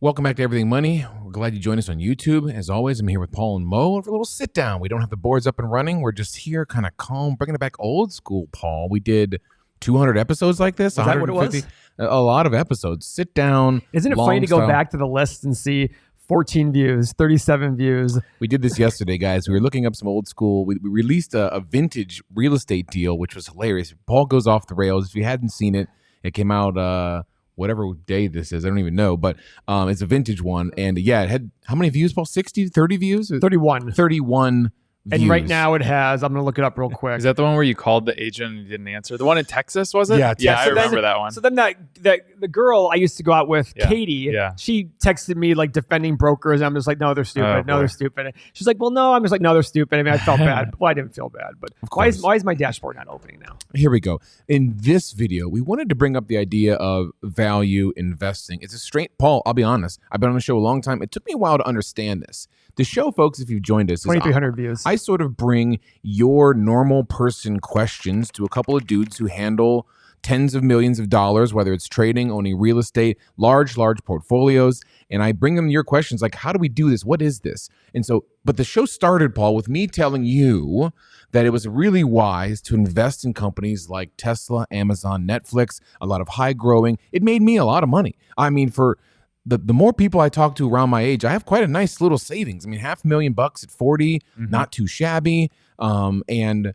Welcome back to Everything Money. We're glad you joined us on YouTube. As always, I'm here with Paul and Mo for a little sit down. We don't have the boards up and running. We're just here kind of calm, bringing it back old school, Paul. We did 200 episodes like this. Was that what it was? A lot of episodes. Sit down. Isn't it funny to go back to the list and see 14 views, 37 views? We did this yesterday, guys. We were looking up some old school. We released a vintage real estate deal, which was hilarious. Paul goes off the rails. If you hadn't seen it, it came out whatever day this is. I don't even know, but it's a vintage one. And yeah, it had how many views, Paul? 60, 30 views? 31. 31 and views. Right now it has, I'm going to look it up real quick. Is that the one where you called the agent and he didn't answer? The one in Texas, was it? Yeah, I remember that one. So then the girl I used to go out with, Katie, she texted me like defending brokers. And I'm just like, no, they're stupid. They're stupid. She's like, well, no. I'm just like, no, they're stupid. I mean, I felt bad. Well, I didn't feel bad. But why is my dashboard not opening now? Here we go. In this video, we wanted to bring up the idea of value investing. It's a straight, Paul, I'll be honest. I've been on the show a long time. It took me a while to understand this. The show, folks, if you've joined us, 2,300 views. I sort of bring your normal person questions to a couple of dudes who handle tens of millions of dollars, whether it's trading, owning real estate, large portfolios. And I bring them your questions like, how do we do this? What is this? And so, but the show started, Paul, with me telling you that it was really wise to invest in companies like Tesla, Amazon, Netflix, a lot of high growing. It made me a lot of money. I mean, for the more people I talk to around my age, I have quite a nice little savings. I mean, $500,000 at 40, not too shabby. And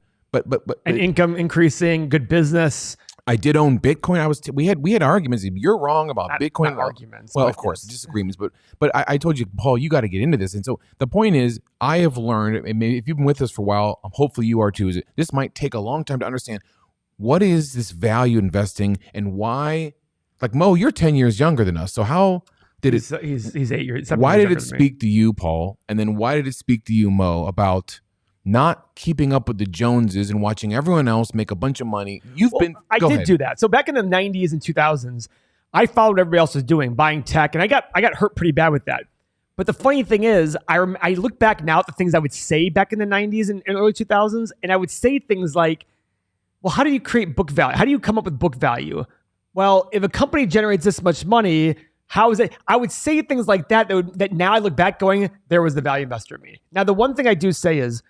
income increasing, good business. I did own Bitcoin. We had arguments. You're wrong about Bitcoin. Not arguments. Well, of course, disagreements. But I told you, Paul, you got to get into this. And so the point is, I have learned, and maybe if you've been with us for a while, hopefully you are too, is this might take a long time to understand what is this value investing and why. Like Mo, you're 10 years younger than us. So how did it? He's 8 years. Why did it speak to you, Paul? And then why did it speak to you, Mo, about not keeping up with the Joneses and watching everyone else make a bunch of money? I did do that. So back in the 90s and 2000s, I followed what everybody else was doing, buying tech, and I got hurt pretty bad with that. But the funny thing is, I look back now at the things I would say back in the 90s and early 2000s, and I would say things like, well, how do you create book value? How do you come up with book value? Well, if a company generates this much money, how is it? I would say things like that that now I look back going, there was the value investor in me. Now, the one thing I do say is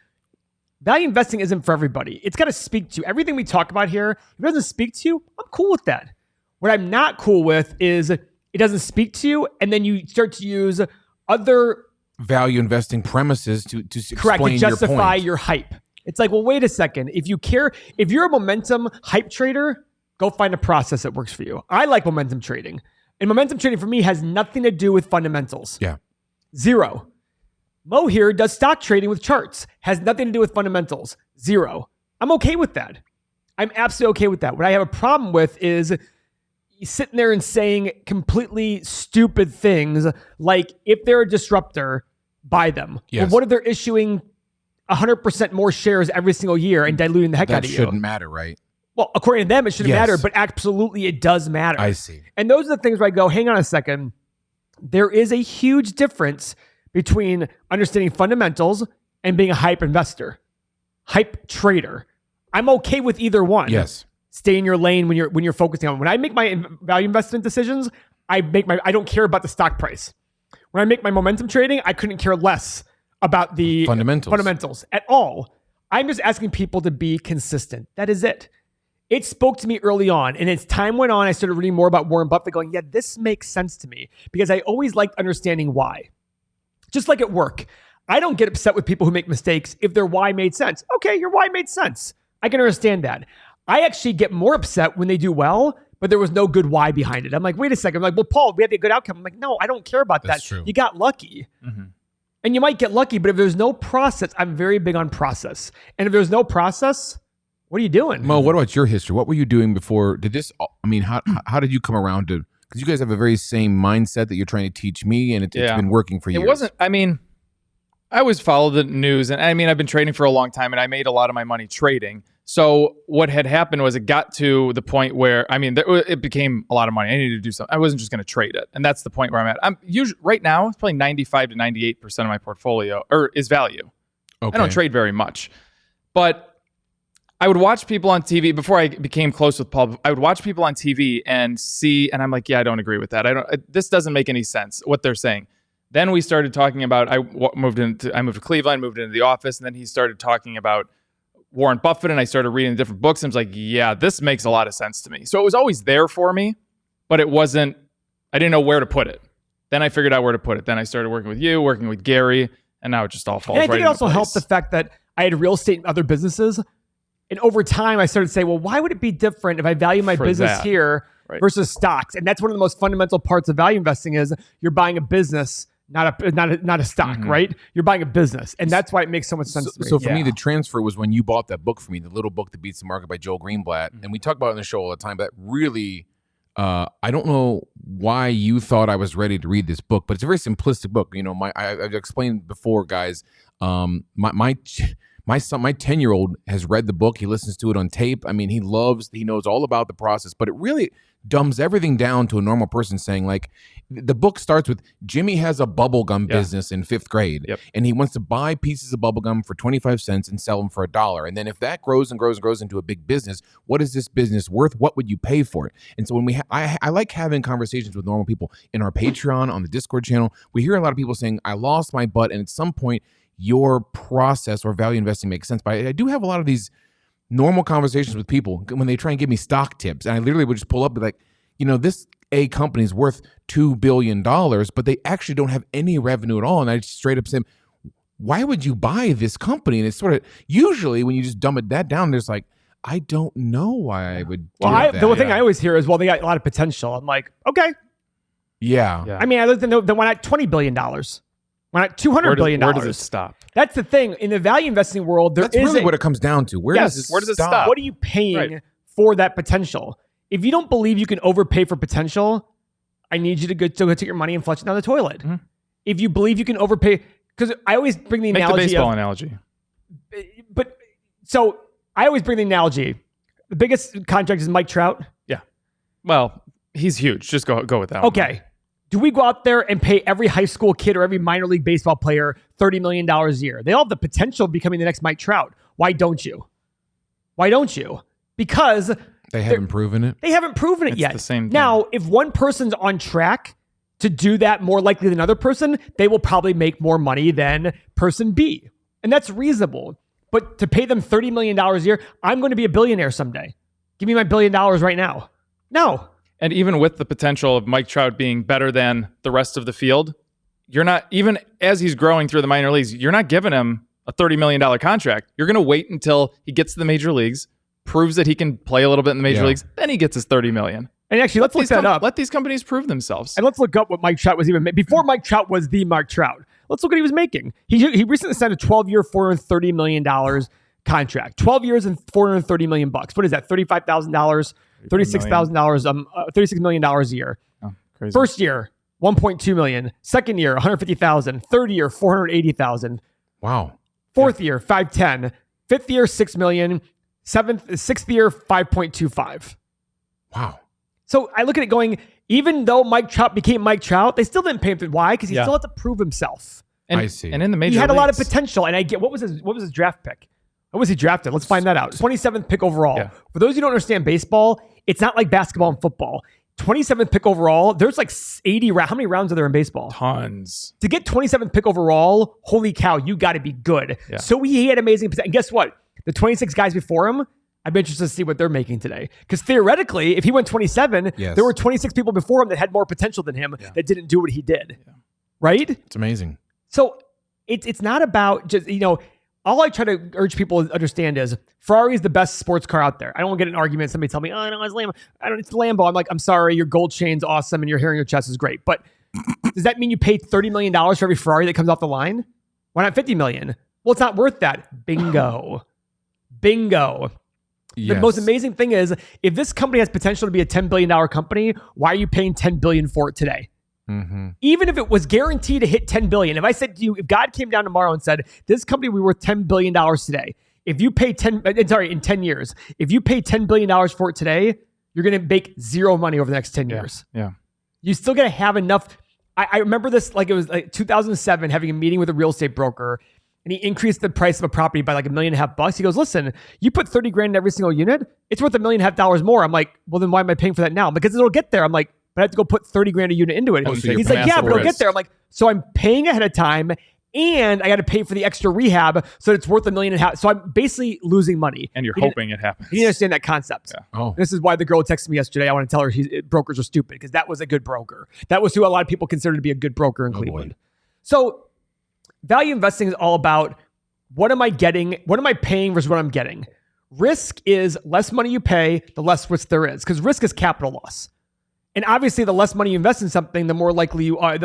value investing isn't for everybody. It's got to speak to you. Everything we talk about here, if it doesn't speak to you, I'm cool with that. What I'm not cool with is it doesn't speak to you, and then you start to use other value investing premises to correct, explain to justify your hype. It's like, well, wait a second. If you're a momentum hype trader, go find a process that works for you. I like momentum trading. And momentum trading for me has nothing to do with fundamentals. Yeah. Zero. Mo here does stock trading with charts. Has nothing to do with fundamentals. Zero. I'm okay with that. I'm absolutely okay with that. What I have a problem with is sitting there and saying completely stupid things like, if they're a disruptor, buy them. Yes. Well, what if they're issuing 100% more shares every single year and diluting the heck out of you? That shouldn't matter, right? Well, according to them, it shouldn't matter, but absolutely it does matter. I see. And those are the things where I go, hang on a second. There is a huge difference between understanding fundamentals and being a hype investor, hype trader. I'm okay with either one. Yes. Stay in your lane when you're focusing on. When I make my value investment decisions, I don't care about the stock price. When I make my momentum trading, I couldn't care less about the fundamentals at all. I'm just asking people to be consistent. That is it. It spoke to me early on, and as time went on, I started reading more about Warren Buffett going, yeah, this makes sense to me, because I always liked understanding why. Just like at work, I don't get upset with people who make mistakes if their why made sense. Okay, your why made sense. I can understand that. I actually get more upset when they do well, but there was no good why behind it. I'm like, wait a second. I'm like, well, Paul, we had a good outcome. I'm like, no, I don't care about That's that. True. You got lucky. Mm-hmm. And you might get lucky, but if there's no process, I'm very big on process. And if there's no process, what are you doing? Mo, what about your history? What were you doing before? How did you come around to, because you guys have a very same mindset that you're trying to teach me, and it's been working for years. It wasn't, I always follow the news, and I've been trading for a long time, and I made a lot of my money trading. So what had happened was it got to the point where, it became a lot of money. I needed to do something. I wasn't just going to trade it. And that's the point where I'm at. I'm usually right now, it's probably 95 to 98% of my portfolio is value. Okay. I don't trade very much. But I would watch people on TV before I became close with Paul. I would watch people on TV and see, and I'm like, yeah, I don't agree with that. This doesn't make any sense, what they're saying. Then we started talking about, I moved to Cleveland, moved into the office, and then he started talking about Warren Buffett, and I started reading different books, and I was like, yeah, this makes a lot of sense to me. So it was always there for me, but I didn't know where to put it. Then I figured out where to put it. Then I started working with you, working with Gary, and now it just all falls right into place. And I think it also helped the fact that I had real estate in other businesses. And over time, I started to say, well, why would it be different if I value my business here versus stocks? And that's one of the most fundamental parts of value investing is you're buying a business, not a stock, right? You're buying a business. And that's why it makes so much sense to me. So for me, the transfer was when you bought that book for me, The Little Book That Beats the Market by Joel Greenblatt. And we talk about it on the show all the time, but really, I don't know why you thought I was ready to read this book, but it's a very simplistic book. You know, I've explained before, guys, my son, my 10-year-old has read the book. He listens to it on tape. I mean, he knows all about the process, but it really dumbs everything down to a normal person saying, like, the book starts with Jimmy has a bubblegum business in 5th grade, and he wants to buy pieces of bubblegum for 25 cents and sell them for $1. And then if that grows and grows and grows into a big business, what is this business worth? What would you pay for it? And so when I like having conversations with normal people in our Patreon, on the Discord channel, we hear a lot of people saying, I lost my butt. And at some point, your process or value investing makes sense. But I do have a lot of these normal conversations with people when they try and give me stock tips. And I literally would just pull up and be like, you know, this A company is worth $2 billion, but they actually don't have any revenue at all. And I just straight up say, why would you buy this company? And it's sort of, usually when you just dumb that down, there's like, I don't know why I would do that. The one thing I always hear is, well, they got a lot of potential. I'm like, okay. Yeah. I mean, I looked at the one at $20 billion. Why not $200 billion? Where does it stop? That's the thing. In the value investing world, that's really what it comes down to. Where does it stop? What are you paying for that potential? If you don't believe you can overpay for potential, I need you to go take your money and flush it down the toilet. Mm-hmm. If you believe you can overpay, because I always bring the analogy. Make the baseball analogy. But so I always bring the analogy. The biggest contract is Mike Trout. Yeah. Well, he's huge. Just go with that. Okay. One. Do we go out there and pay every high school kid or every minor league baseball player $30 million a year? They all have the potential of becoming the next Mike Trout. Why don't you? Why don't you? Because they haven't proven it. They haven't proven it yet. The same thing. Now, if one person's on track to do that more likely than another person, they will probably make more money than person B. And that's reasonable. But to pay them $30 million a year, I'm going to be a billionaire someday. Give me my $1 billion right now. No. And even with the potential of Mike Trout being better than the rest of the field, you're not, even as he's growing through the minor leagues, you're not giving him a $30 million contract. You're going to wait until he gets to the major leagues, proves that he can play a little bit in the major leagues, then he gets his $30 million. And actually, let's look that up. Let these companies prove themselves. And let's look up what Mike Trout was even before Mike Trout was the Mike Trout. Let's look at what he was making. He recently signed a 12-year, $430 million contract. 12 years and $430 million. What is that? $35,000, $36,000, $36 million a year. Oh, crazy. First year, $1.2 million. Second year, $150,000. Third year, $480,000. Wow. Fourth year, $510,000. Fifth year, $6 million. Sixth year, $5.25. Wow. So I look at it going, even though Mike Trout became Mike Trout, they still didn't pay him. Why? Because he still had to prove himself. And, I see. And in the major leagues, he had a lot of leagues. potential. And I get what was his draft pick? What was he drafted? Let's find that out. 27th pick overall. Yeah. For those who don't understand baseball, it's not like basketball and football. 27th pick overall, there's like 80 rounds. How many rounds are there in baseball? Tons. To get 27th pick overall, holy cow, you got to be good. Yeah. So he had amazing potential. And guess what? The 26 guys before him, I'd be interested to see what they're making today. Because theoretically, if he went 27, there were 26 people before him that had more potential than him that didn't do what he did. Yeah. Right? It's amazing. So it's not about just, all I try to urge people to understand is Ferrari is the best sports car out there. I don't want to get in an argument. Somebody tell me, oh, no, it's Lambo. It's Lambo. I'm like, I'm sorry, your gold chain's awesome and your hair on your chest is great. But does that mean you pay $30 million for every Ferrari that comes off the line? Why not $50 million? Well, it's not worth that. Bingo. Bingo. Yes. The most amazing thing is, if this company has potential to be a $10 billion company, why are you paying $10 billion for it today? Mm-hmm. Even if it was guaranteed to hit $10 billion, if I said to you, if God came down tomorrow and said, this company will be worth $10 billion today, if you pay in 10 years, if you pay $10 billion for it today, you're going to make zero money over the next 10 years. Yeah. You still got to have enough. I remember this, like it was like 2007, having a meeting with a real estate broker. and he increased the price of a property by like $1.5 million. He goes, listen, you put 30 grand in every single unit, it's worth $1.5 million more. I'm like, well, then why am I paying for that now? Because it'll get there. I'm like, but I have to go put 30 grand a unit into it. So He's like, yeah, but it'll get there. I'm like, so I'm paying ahead of time and I got to pay for the extra rehab, so it's worth $1.5 million. So I'm basically losing money. And you're hoping it happens. You didn't understand that concept. Yeah. Oh. This is why the girl texted me yesterday. I want to tell her brokers are stupid, because that was a good broker. That was who a lot of people consider to be a good broker in Cleveland. Boy. So value investing is all about, what am I getting? What am I paying versus what I'm getting? Risk is less money you pay, the less risk there is, because risk is capital loss. And obviously, the less money you invest in something, the less likely you are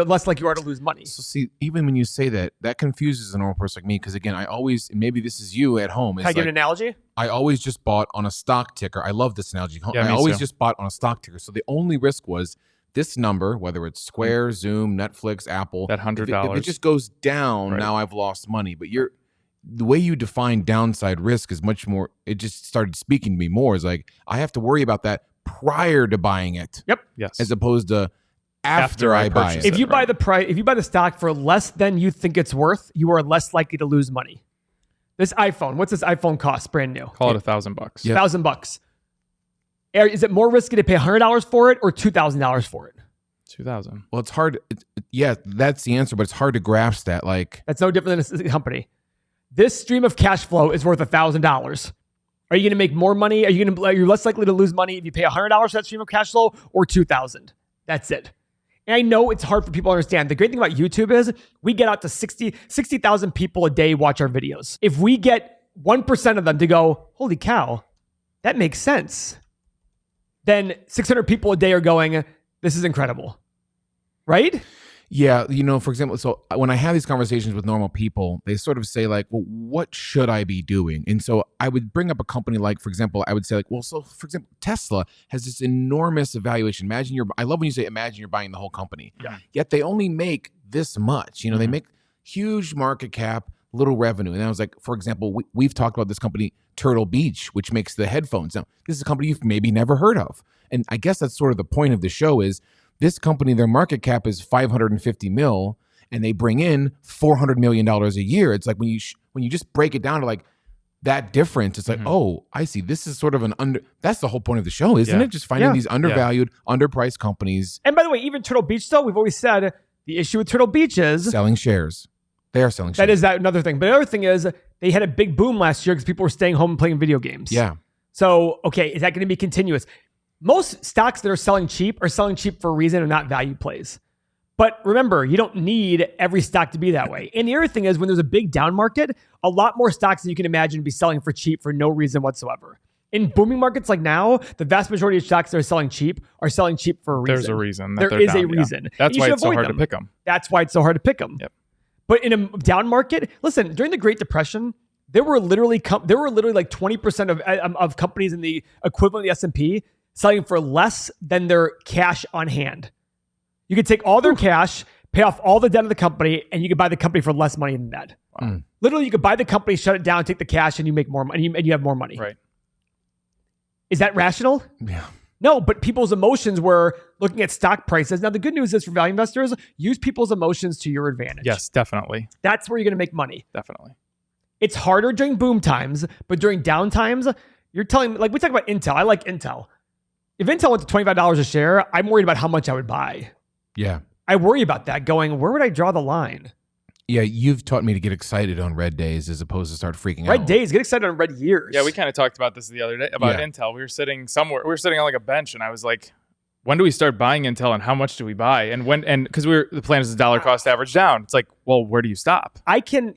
to lose money. So see, even when you say that, that confuses a normal person like me. Because again, I always, maybe this is you at home. Can I give an analogy? I always just bought on a stock ticker. I love this analogy. Yeah, I always just bought on a stock ticker. So the only risk was this number, whether it's Square, Zoom, Netflix, Apple. That $100. If it just goes down, right, now I've lost money. But the way you define downside risk is much more, it just started speaking to me more. It's like, I have to worry about that prior to buying it. Yep. Yes. As opposed to after I buy it. If you buy the stock for less than you think it's worth, you are less likely to lose money. This iPhone, what's this iPhone cost brand new? Call it $1,000. Yep. $1,000. Is it more risky to pay $100 for it or $2,000 for it? 2,000. Well, it's hard. Yeah, that's the answer, but it's hard to grasp that. Like, that's no different than a company. This stream of cash flow is worth $1,000. Are you going to make more money? Are you less likely to lose money if you pay $100 for that stream of cash flow or $2,000? That's it. And I know it's hard for people to understand. The great thing about YouTube is we get out to 60,000 people a day watch our videos. If we get 1% of them to go, holy cow, that makes sense, then 600 people a day are going, this is incredible. Right? Yeah, for example, so when I have these conversations with normal people, they sort of say like, well, what should I be doing? And so I would bring up a company like, for example, I would say like, well, so for example, Tesla has this enormous evaluation. I love when you say, imagine you're buying the whole company. Yeah. Yet they only make this much. They make huge market cap, little revenue. And I was like, for example, we've talked about this company, Turtle Beach, which makes the headphones. Now, this is a company you've maybe never heard of. And I guess that's sort of the point of the show is, this company, their market cap is $550 million, and they bring in $400 million a year. It's like when you just break it down to like that difference, it's like, oh, I see. This is sort of that's the whole point of the show, isn't it? Just finding these undervalued, underpriced companies. And by the way, even Turtle Beach, though, we've always said the issue with Turtle Beach is selling shares. They are selling shares. That is another thing. But the other thing is they had a big boom last year because people were staying home and playing video games. Yeah. So, okay, is that going to be continuous? Most stocks that are selling cheap for a reason and not value plays. But remember, you don't need every stock to be that way. And the other thing is when there's a big down market, a lot more stocks than you can imagine be selling for cheap for no reason whatsoever. In booming markets like now, the vast majority of stocks that are selling cheap for a reason. There's a reason. There is a reason. Yeah. That's why it's so hard to pick them. That's why it's so hard to pick them. Yep. But in a down market, listen, during the Great Depression, there were literally like 20% of companies in the equivalent of the S&P selling for less than their cash on hand. You could take all their cash, pay off all the debt of the company, and you could buy the company for less money than that. Wow. Literally, you could buy the company, shut it down, take the cash, and you make more money, and you have more money. Right. Is that rational? Yeah. No, but people's emotions were looking at stock prices. Now, the good news is for value investors, use people's emotions to your advantage. Yes, definitely. That's where you're going to make money. Definitely. It's harder during boom times, but during down times, you're telling me, like we talk about Intel. I like Intel. If Intel went to $25 a share, I'm worried about how much I would buy. Yeah. I worry about that going, where would I draw the line? Yeah, you've taught me to get excited on red days as opposed to start freaking out. Red days, get excited on red years. Yeah, we kind of talked about this the other day about Intel. We were sitting somewhere, we were sitting on like a bench, and I was like, when do we start buying Intel and how much do we buy? And because the plan is dollar cost average down. It's like, well, where do you stop? I can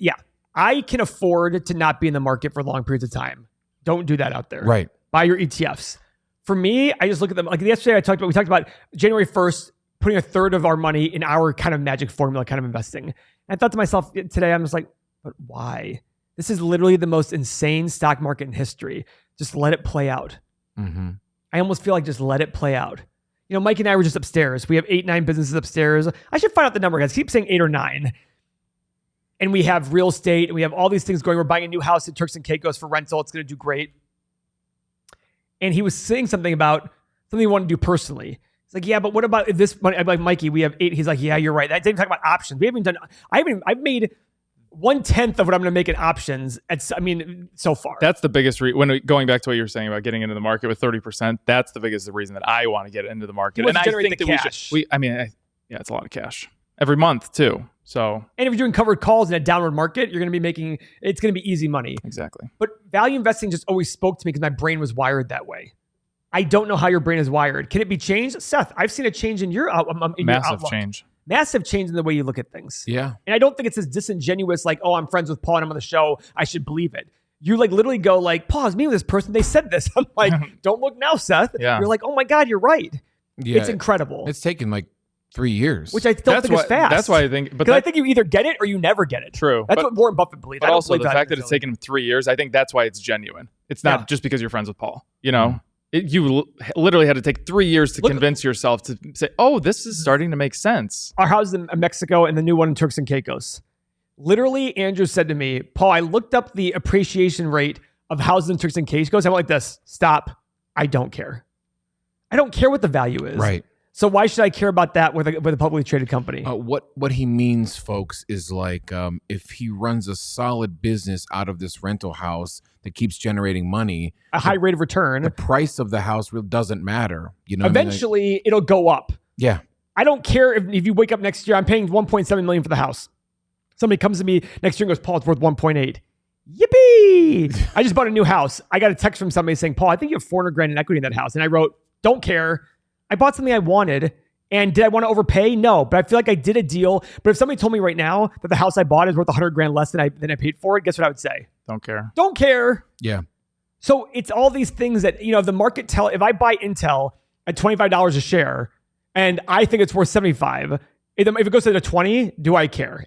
afford to not be in the market for long periods of time. Don't do that out there. Right. Buy your ETFs. For me, I just look at them. Like yesterday, we talked about January 1st, putting a third of our money in our kind of magic formula kind of investing. And I thought to myself today, I'm just like, but why? This is literally the most insane stock market in history. Just let it play out. Mm-hmm. I almost feel like just let it play out. Mike and I were just upstairs. We have 8-9 businesses upstairs. I should find out the number, guys. Keep saying 8 or 9. And we have real estate and we have all these things going. We're buying a new house at Turks and Caicos for rental. It's going to do great. And he was saying something about something he wanted to do personally. He's like, yeah, but what about this money? I'm like, Mikey, we have 8. He's like, yeah, you're right. I didn't talk about options. I've made 1/10 of what I'm going to make in options. So far. That's the biggest going back to what you were saying about getting into the market with 30%. That's the biggest reason that I want to get into the market. And I think that cash. It's a lot of cash every month too. So, and if you're doing covered calls in a downward market, you're going to be it's going to be easy money. Exactly. But value investing just always spoke to me because my brain was wired that way. I don't know how your brain is wired. Can it be changed? Seth, I've seen a change in your massive change. Massive change in the way you look at things. Yeah. And I don't think it's as disingenuous, like, oh, I'm friends with Paul and I'm on the show, I should believe it. You like literally go like, Paul, I was meeting with this person, they said this. I'm like, don't look now, Seth. Yeah. You're like, oh my God, you're right. Yeah. It's incredible. It's taken like 3 years. Which I don't think is fast. That's why I think. Because I think you either get it or you never get it. True. That's what Warren Buffett believes. But also the fact that it's taken him 3 years, I think that's why it's genuine. It's not just because you're friends with Paul. You know, you literally had to take 3 years to convince yourself to say, oh, this is starting to make sense. Our house in Mexico and the new one in Turks and Caicos. Literally, Andrew said to me, Paul, I looked up the appreciation rate of houses in Turks and Caicos. I went like this. Stop. I don't care. I don't care what the value is. Right. So why should I care about that with a publicly traded company? What he means, folks, is like if he runs a solid business out of this rental house that keeps generating money, a high rate of return, the price of the house really doesn't matter. You know, eventually it'll go up. Yeah. I don't care if you wake up next year. I'm paying $1.7 million for the house. Somebody comes to me next year and goes, Paul, it's worth 1.8. Yippee! I just bought a new house. I got a text from somebody saying, Paul, I think you have 400 grand in equity in that house. And I wrote, don't care. I bought something I wanted. And did I want to overpay? No, but I feel like I did a deal. But if somebody told me right now that the house I bought is worth 100 grand less than I paid for it, guess what I would say? Don't care. Don't care. Yeah. So it's all these things that, the market if I buy Intel at $25 a share and I think it's worth 75, if it goes to the 20, do I care?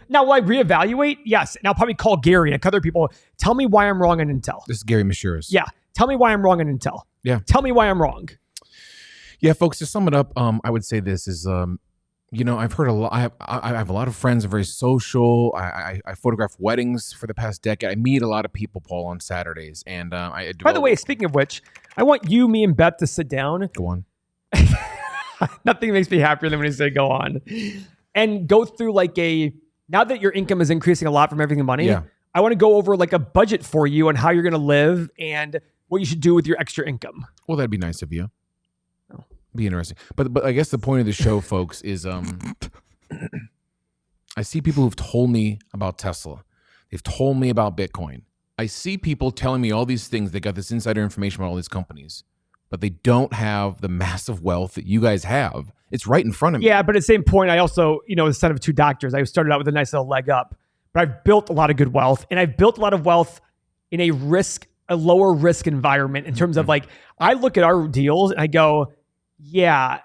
Now, will I reevaluate? Yes. And I'll probably call Gary and other people. Tell me why I'm wrong on Intel. This is Gary Mashuras. Yeah. Tell me why I'm wrong on Intel. Yeah. Tell me why I'm wrong. Yeah, folks, to sum it up, I would say this is, I've heard a lot. I have a lot of friends. I'm very social. I photograph weddings for the past decade. I meet a lot of people, Paul, on Saturdays. And by the way, speaking of which, I want you, me, and Beth to sit down. Go on. Nothing makes me happier than when you say go on. And go through now that your income is increasing a lot from everything money, I want to go over like a budget for you on how you're going to live and what you should do with your extra income. Well, that'd be nice of you. Be interesting. But I guess the point of the show, folks, is I see people who've told me about Tesla. They've told me about Bitcoin. I see people telling me all these things. They got this insider information about all these companies, but they don't have the massive wealth that you guys have. It's right in front of me. Yeah, but at the same point, I also, the son of two doctors, I started out with a nice little leg up, but I've built a lot of good wealth, and I've built a lot of wealth in a lower risk environment in terms of I look at our deals and I go, yeah,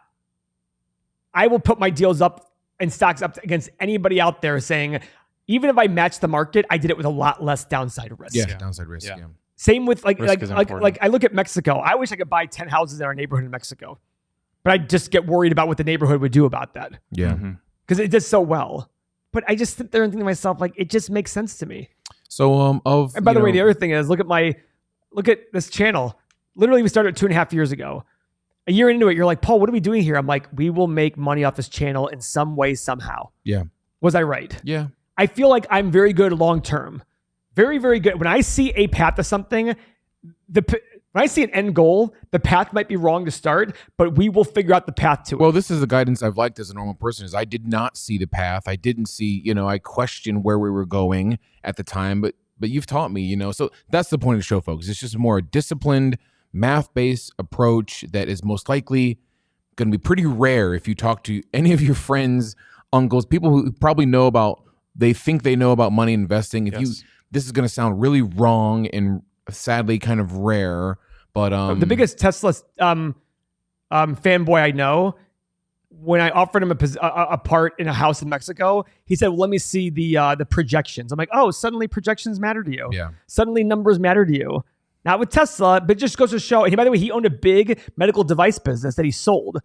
I will put my deals up and stocks up against anybody out there saying, even if I match the market, I did it with a lot less downside risk. Yeah, downside risk. Yeah. Same with like I look at Mexico. I wish I could buy 10 houses in our neighborhood in Mexico, but I just get worried about what the neighborhood would do about that. Yeah, because it does so well. But I just sit there and think to myself, it just makes sense to me. So and by the way, the other thing is, look at this channel. Literally, we started 2.5 years ago. A year into it, you're like, Paul, what are we doing here? I'm like, we will make money off this channel in some way, somehow. Yeah. Was I right? Yeah. I feel like I'm very good long term. Very, very good. When I see a path to something, when I see an end goal, the path might be wrong to start, but we will figure out the path to it. Well, this is the guidance I've liked as a normal person is I did not see the path. I didn't see, I questioned where we were going at the time, but you've taught me, so that's the point of the show, folks. It's just more disciplined, math-based approach that is most likely going to be pretty rare if you talk to any of your friends, uncles, people who probably they think they know about money investing. This is going to sound really wrong and sadly kind of rare, but the biggest Tesla fanboy I know, when I offered him a part in a house in Mexico, he said, well, let me see the projections. I'm like, oh, suddenly projections matter to you. Yeah. Suddenly numbers matter to you. Not with Tesla, but it just goes to show. And by the way, he owned a big medical device business that he sold.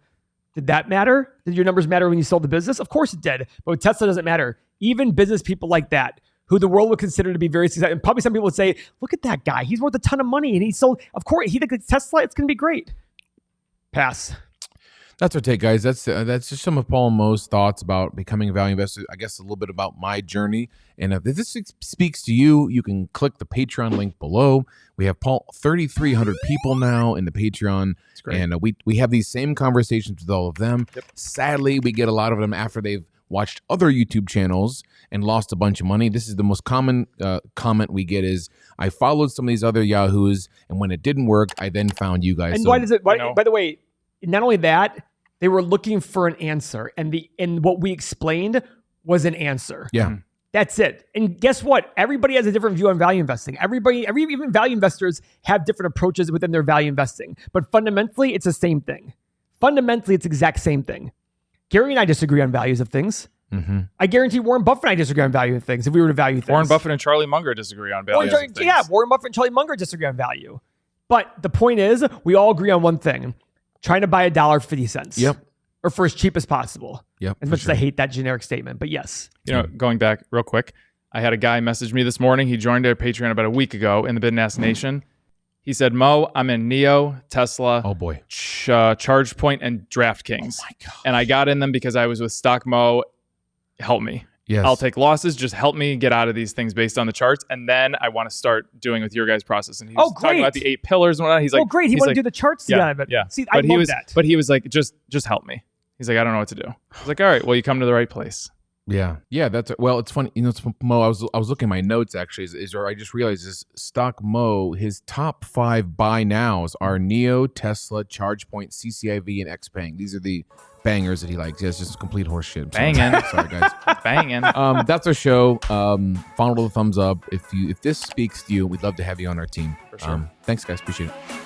Did that matter? Did your numbers matter when you sold the business? Of course it did. But with Tesla, it doesn't matter. Even business people like that, who the world would consider to be very successful. And probably some people would say, look at that guy. He's worth a ton of money. And he sold, of course, he thinks Tesla, it's going to be great. Pass. That's our take, guys. That's just some of Paul and Mo's thoughts about becoming a value investor. I guess a little bit about my journey. And if this speaks to you, you can click the Patreon link below. We have 3,300 people now in the Patreon, and we have these same conversations with all of them. Yep. Sadly, we get a lot of them after they've watched other YouTube channels and lost a bunch of money. This is the most common comment we get is, I followed some of these other Yahoos, and when it didn't work, I then found you guys. And so, why does it? By the way, not only that, they were looking for an answer, and what we explained was an answer. Yeah. That's it. And guess what? Everybody has a different view on value investing. Even value investors have different approaches within their value investing. But fundamentally, it's the same thing. Fundamentally, it's the exact same thing. Gary and I disagree on values of things. Mm-hmm. I guarantee Warren Buffett and I disagree on value of things if we were to value things. Warren Buffett and Charlie Munger disagree on value of things. Yeah, Warren Buffett and Charlie Munger disagree on value. But the point is, we all agree on one thing. Trying to buy $1.50. Yep. Or for as cheap as possible. Yep. As much as I hate that generic statement, but yes. Going back real quick, I had a guy message me this morning. He joined our Patreon about a week ago in the Bid and Ask Nation. He said, Mo, I'm in Neo, Tesla, oh boy, ChargePoint, and DraftKings. Oh my God. And I got in them because I was with Stock Mo. Help me. Yes. I'll take losses. Just help me get out of these things based on the charts. And then I want to start doing with your guys' process. And he was talking about the 8 pillars and whatnot. He's like, great. He wanted to do the charts. Yeah. See, but I love that. But he was like, just help me. He's like, I don't know what to do. I was like, all right, well, you come to the right place. Yeah. That's well, it's funny. It's Mo. I was looking at my notes actually. I just realized this Stock Mo. His top 5 buy nows are Neo, Tesla, ChargePoint, CCIV, and XPeng. These are the bangers that he likes. Yeah, it's just complete horse shit. Banging. Sorry, guys. Banging. That's our show. Follow the thumbs up if this speaks to you. We'd love to have you on our team. For sure. Thanks, guys. Appreciate it.